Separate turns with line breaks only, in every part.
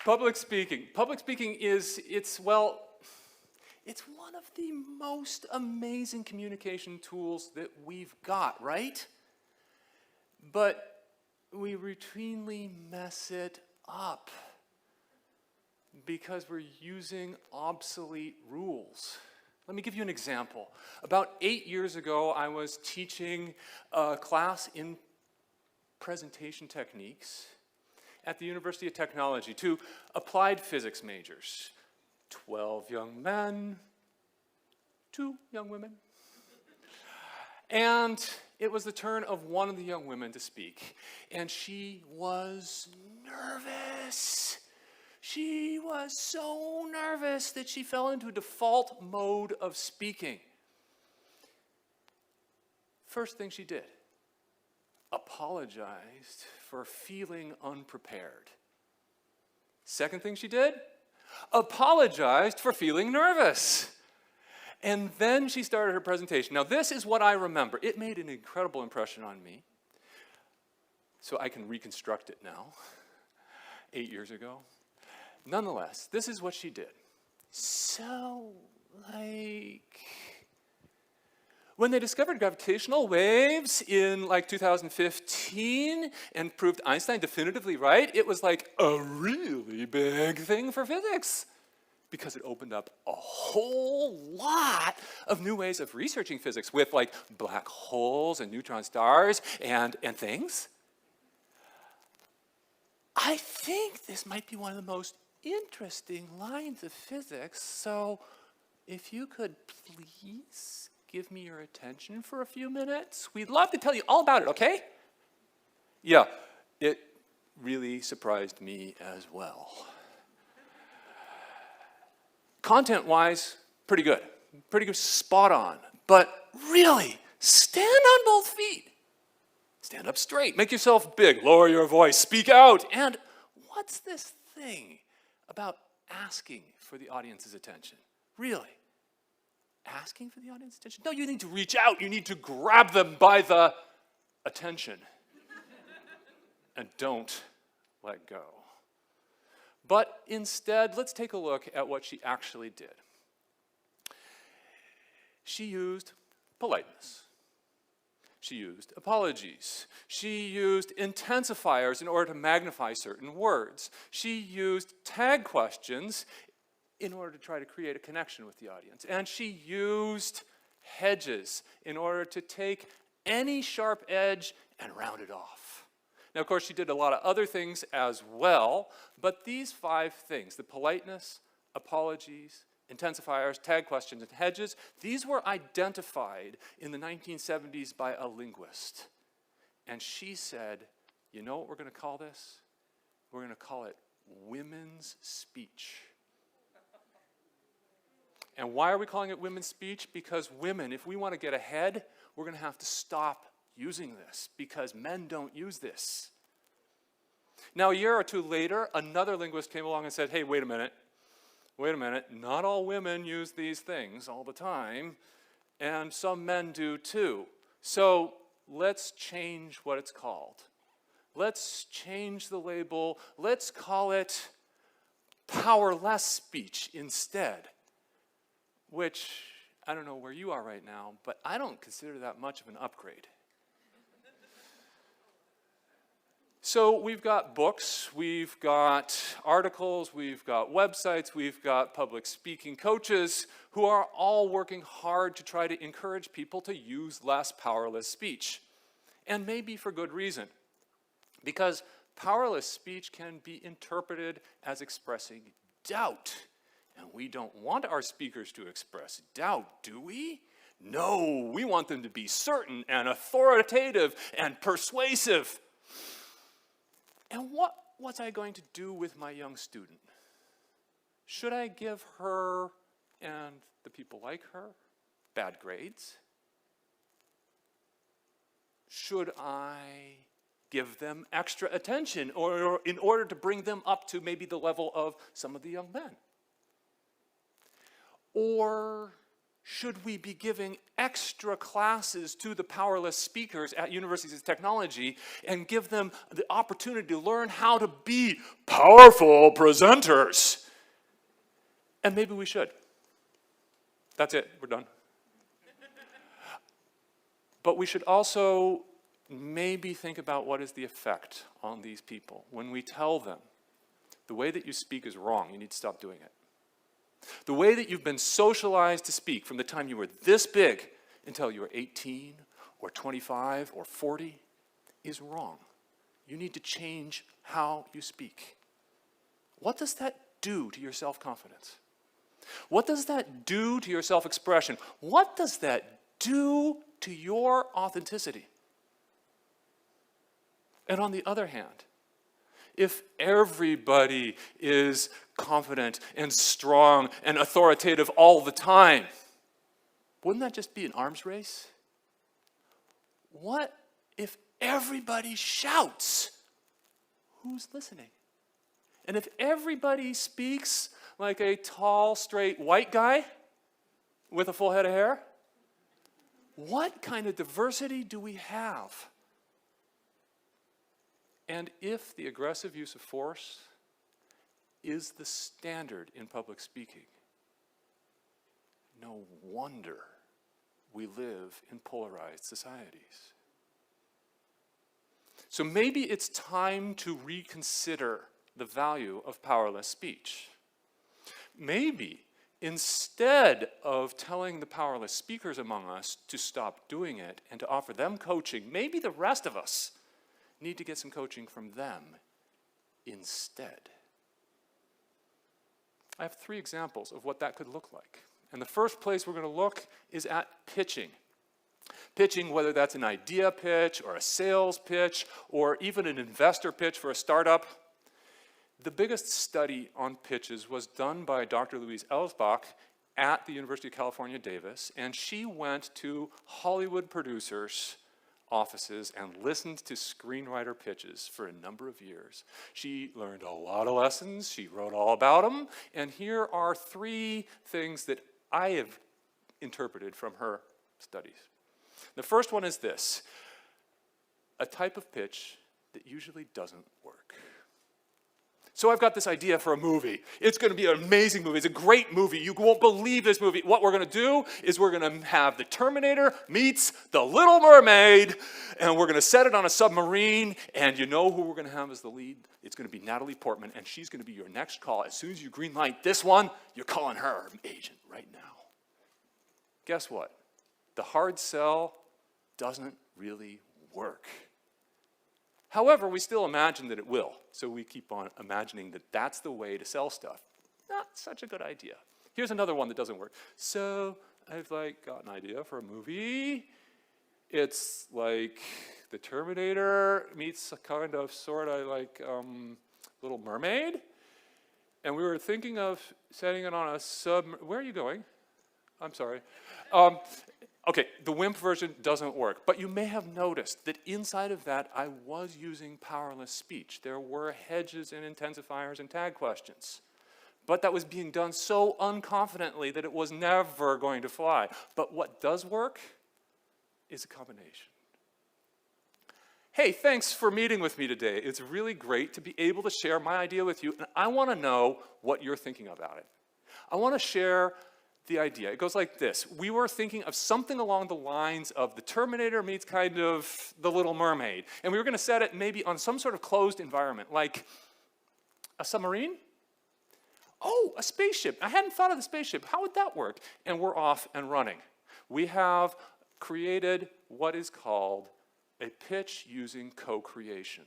Public speaking. Public speaking it's one of the most amazing communication tools that we've got, right? But we routinely mess it up because we're using obsolete rules. Let me give you an example. About 8 years ago, I was teaching a class in presentation techniques at the University of Technology to applied physics majors. 12 young men, 2 young women. And it was the turn of one of the young women to speak. And she was nervous. She was so nervous that she fell into a default mode of speaking. First thing she did, apologized for feeling unprepared. Second thing she did, apologized for feeling nervous. And then she started her presentation. Now this is what I remember. It made an incredible impression on me. So I can reconstruct it now, 8 years ago. Nonetheless, this is what she did. So, when they discovered gravitational waves in 2015 and proved Einstein definitively right, it was like a really big thing for physics because it opened up a whole lot of new ways of researching physics with black holes and neutron stars and things. I think this might be one of the most interesting lines of physics, so if you could please give me your attention for a few minutes, we'd love to tell you all about it, okay? Yeah, it really surprised me as well. Content-wise, pretty good, spot on, but really, stand on both feet. Stand up straight, make yourself big, lower your voice, speak out, and what's this thing about asking for the audience's attention? Really? Asking for the audience's attention? No, you need to reach out. You need to grab them by the attention. And don't let go. But instead, let's take a look at what she actually did. She used politeness. She used apologies. She used intensifiers in order to magnify certain words. She used tag questions in order to try to create a connection with the audience. And she used hedges in order to take any sharp edge and round it off. Now, of course, she did a lot of other things as well, but these 5 things, the politeness, apologies, intensifiers, tag questions, and hedges, these were identified in the 1970s by a linguist. And she said, you know what we're going to call this? We're going to call it women's speech. And why are we calling it women's speech? Because women, if we want to get ahead, we're going to have to stop using this because men don't use this. Now, a year or two later, another linguist came along and said, hey, wait a minute, not all women use these things all the time, and some men do too. So let's change what it's called. Let's change the label. Let's call it powerless speech instead, which I don't know where you are right now, but I don't consider that much of an upgrade. So we've got books, we've got articles, we've got websites, we've got public speaking coaches who are all working hard to try to encourage people to use less powerless speech. And maybe for good reason. Because powerless speech can be interpreted as expressing doubt. And we don't want our speakers to express doubt, do we? No, we want them to be certain and authoritative and persuasive. And what was I going to do with my young student? Should I give her and the people like her bad grades? Should I give them extra attention or in order to bring them up to maybe the level of some of the young men? Or should we be giving extra classes to the powerless speakers at universities of technology and give them the opportunity to learn how to be powerful presenters? And maybe we should. That's it, we're done. But we should also maybe think about what is the effect on these people when we tell them the way that you speak is wrong, you need to stop doing it. The way that you've been socialized to speak from the time you were this big until you were 18 or 25 or 40 is wrong. You need to change how you speak. What does that do to your self-confidence? What does that do to your self-expression? What does that do to your authenticity? And on the other hand, if everybody is confident and strong and authoritative all the time, wouldn't that just be an arms race? What if everybody shouts? Who's listening? And if everybody speaks like a tall, straight white guy with a full head of hair, what kind of diversity do we have? And if the aggressive use of force is the standard in public speaking, no wonder we live in polarized societies. So maybe it's time to reconsider the value of powerless speech. Maybe instead of telling the powerless speakers among us to stop doing it and to offer them coaching, maybe the rest of us need to get some coaching from them instead. I have 3 examples of what that could look like. And the first place we're going to look is at pitching. Pitching, whether that's an idea pitch or a sales pitch or even an investor pitch for a startup. The biggest study on pitches was done by Dr. Louise Ellsbach at the University of California, Davis, and she went to Hollywood producers' offices and listened to screenwriter pitches for a number of years. She learned a lot of lessons, she wrote all about them, and here are 3 things that I have interpreted from her studies. The first one is this: a type of pitch that usually doesn't work. So I've got this idea for a movie. It's going to be an amazing movie. It's a great movie. You won't believe this movie. What we're going to do is we're going to have the Terminator meets the Little Mermaid, and we're going to set it on a submarine, and you know who we're going to have as the lead? It's going to be Natalie Portman, and she's going to be your next call. As soon as you greenlight this one, you're calling her agent right now. Guess what? The hard sell doesn't really work. However, we still imagine that it will, so we keep on imagining that that's the way to sell stuff. Not such a good idea. Here's another one that doesn't work. So I've got an idea for a movie. It's like the Terminator meets a kind of sort of like Little Mermaid, and we were thinking of setting it on a Where are you going? I'm sorry. Okay, the WIMP version doesn't work, but you may have noticed that inside of that I was using powerless speech. There were hedges and intensifiers and tag questions, but that was being done so unconfidently that it was never going to fly. But what does work is a combination. Hey, thanks for meeting with me today. It's really great to be able to share my idea with you, and I want to know what you're thinking about it. I want to share the idea. It goes like this. We were thinking of something along the lines of the Terminator meets kind of the Little Mermaid. And we were going to set it maybe on some sort of closed environment, like a submarine? Oh, a spaceship. I hadn't thought of the spaceship. How would that work? And we're off and running. We have created what is called a pitch using co-creation.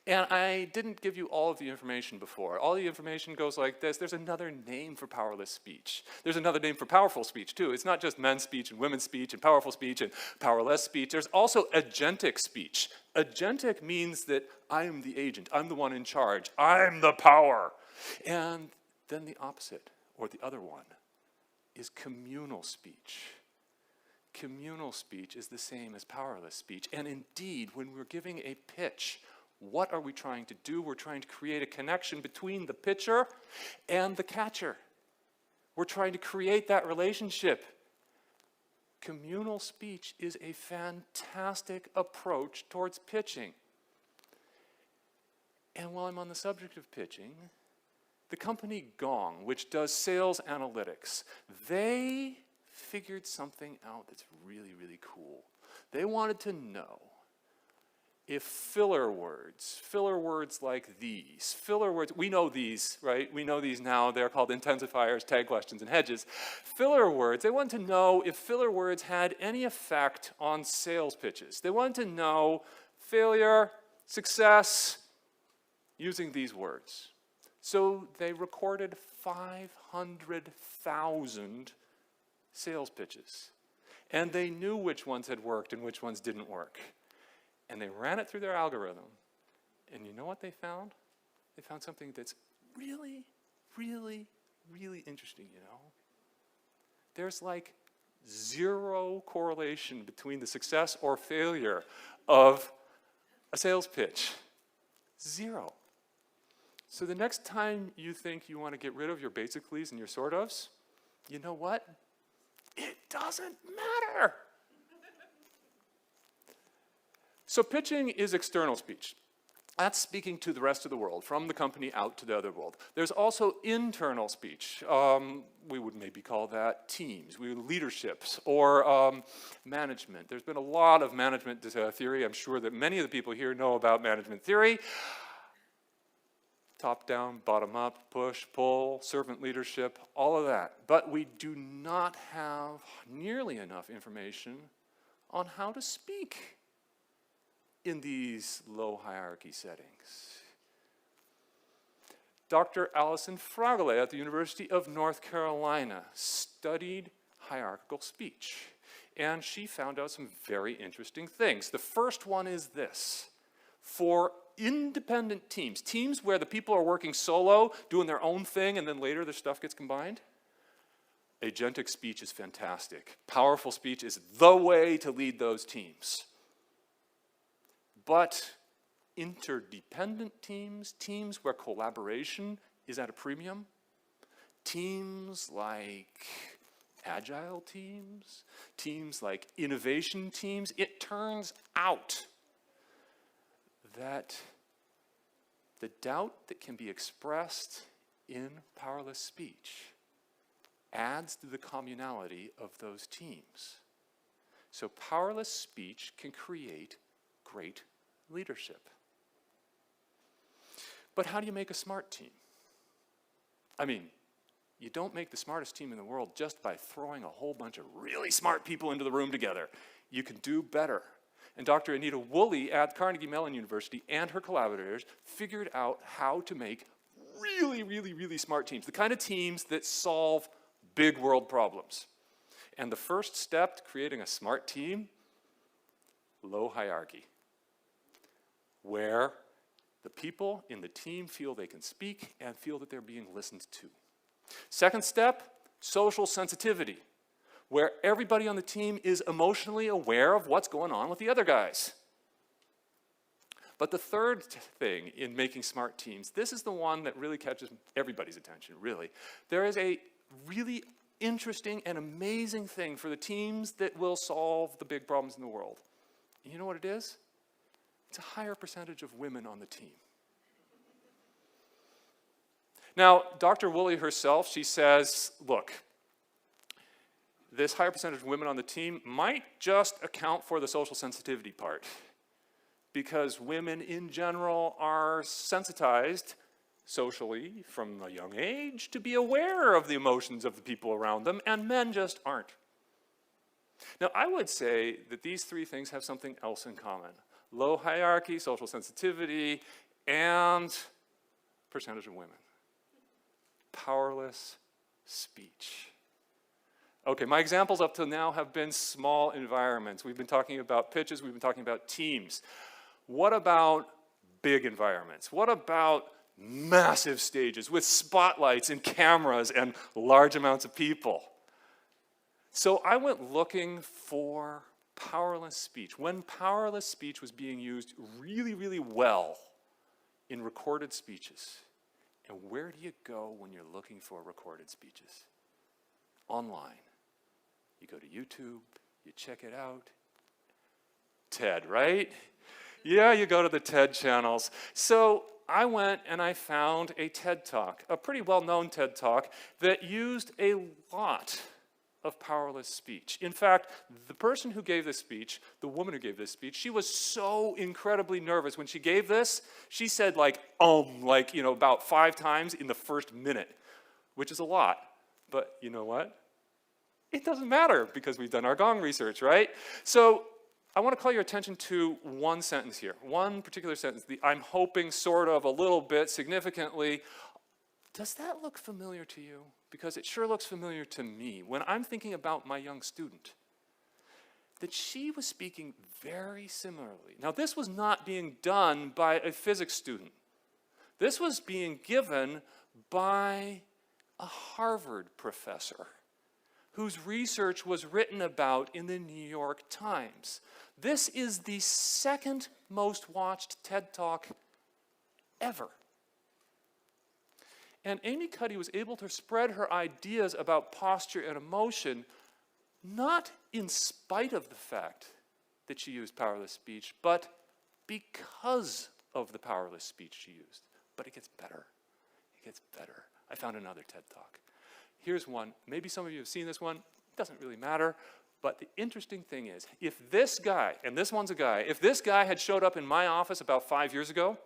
And I didn't give you all of the information before. All the information goes like this. There's another name for powerless speech. There's another name for powerful speech, too. It's not just men's speech and women's speech and powerful speech and powerless speech. There's also agentic speech. Agentic means that I'm the agent. I'm the one in charge. I'm the power. And then the opposite, or the other one, is communal speech. Communal speech is the same as powerless speech. And indeed, when we're giving a pitch, what are we trying to do? We're trying to create a connection between the pitcher and the catcher. We're trying to create that relationship. Communal speech is a fantastic approach towards pitching. And while I'm on the subject of pitching, the company Gong, which does sales analytics, they figured something out that's really, really cool. They wanted to know if filler words like these, filler words, we know these, right? We know these now, they're called intensifiers, tag questions, and hedges. Filler words, they wanted to know if filler words had any effect on sales pitches. They wanted to know failure, success, using these words. So they recorded 500,000 sales pitches. And they knew which ones had worked and which ones didn't work. And they ran it through their algorithm. And you know what they found? They found something that's really, really, really interesting, you know? There's like zero correlation between the success or failure of a sales pitch. Zero. So the next time you think you want to get rid of your basicallys and your sort ofs, you know what? It doesn't matter. So pitching is external speech. That's speaking to the rest of the world, from the company out to the other world. There's also internal speech. We would maybe call that teams, leaderships, or management. There's been a lot of management theory. I'm sure that many of the people here know about management theory. Top down, bottom up, push, pull, servant leadership, all of that. But we do not have nearly enough information on how to speak in these low hierarchy settings. Dr. Alison Fragole at the University of North Carolina studied hierarchical speech, and she found out some very interesting things. The first one is this. For independent teams, teams where the people are working solo, doing their own thing, and then later their stuff gets combined, agentic speech is fantastic. Powerful speech is the way to lead those teams. But interdependent teams, teams where collaboration is at a premium, teams like agile teams, teams like innovation teams, it turns out that the doubt that can be expressed in powerless speech adds to the communality of those teams. So powerless speech can create great leadership. But how do you make a smart team? I mean, you don't make the smartest team in the world just by throwing a whole bunch of really smart people into the room together. You can do better. And Dr. Anita Woolley at Carnegie Mellon University and her collaborators figured out how to make really, really, really smart teams, the kind of teams that solve big world problems. And the first step to creating a smart team, low hierarchy, where the people in the team feel they can speak and feel that they're being listened to. Second step, social sensitivity, where everybody on the team is emotionally aware of what's going on with the other guys. But the third thing in making smart teams, this is the one that really catches everybody's attention, really. There is a really interesting and amazing thing for the teams that will solve the big problems in the world. You know what it is? It's a higher percentage of women on the team. Now, Dr. Woolley herself, she says, look, this higher percentage of women on the team might just account for the social sensitivity part, because women in general are sensitized socially from a young age to be aware of the emotions of the people around them, and men just aren't. Now, I would say that these three things have something else in common. Low hierarchy, social sensitivity, and percentage of women. Powerless speech. Okay, my examples up till now have been small environments. We've been talking about pitches, we've been talking about teams. What about big environments? What about massive stages with spotlights and cameras and large amounts of people? So I went looking for powerless speech. When powerless speech was being used really, really well in recorded speeches. And where do you go when you're looking for recorded speeches? online. You go to YouTube, you check it out. TED, right? Yeah, you go to the TED channels. So I went and I found a TED Talk, a pretty well-known TED Talk that used a lot of powerless speech. In fact, the person who gave this speech, the woman who gave this speech, she was so incredibly nervous. When she gave this, she said about 5 times in the first minute, which is a lot. But you know what? It doesn't matter because we've done our Gong research, right? So I want to call your attention to one sentence here, one particular sentence. I'm hoping sort of a little bit significantly. Does that look familiar to you? Because it sure looks familiar to me when I'm thinking about my young student. That she was speaking very similarly. Now, this was not being done by a physics student. This was being given by a Harvard professor whose research was written about in the New York Times. This is the second most watched TED Talk ever. And Amy Cuddy was able to spread her ideas about posture and emotion, not in spite of the fact that she used powerless speech, but because of the powerless speech she used. But it gets better. It gets better. I found another TED Talk. Here's one. Maybe some of you have seen this one. It doesn't really matter. But the interesting thing is, if this guy, and this one's a guy, if this guy had showed up in my office about 5 years ago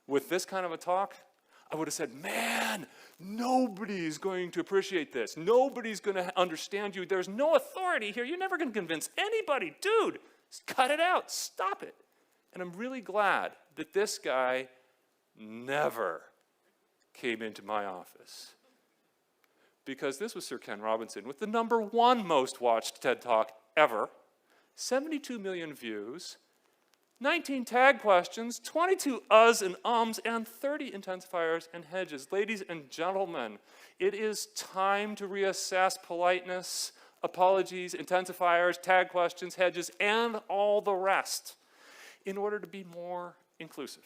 with this kind of a talk, I would have said, man, nobody's going to appreciate this. Nobody's going to understand you. There's no authority here. You're never going to convince anybody. Dude, cut it out. Stop it. And I'm really glad that this guy never came into my office. Because this was Sir Ken Robinson with the #1 most watched TED Talk ever, 72 million views, 19 tag questions, 22 uhs and ums, and 30 intensifiers and hedges. Ladies and gentlemen, it is time to reassess politeness, apologies, intensifiers, tag questions, hedges, and all the rest in order to be more inclusive,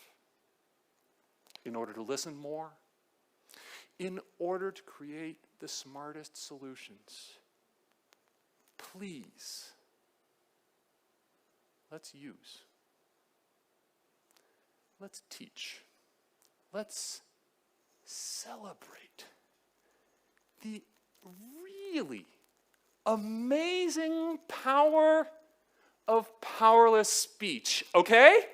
in order to listen more, in order to create the smartest solutions. Please, let's use. Let's teach. Let's celebrate the really amazing power of powerless speech, okay?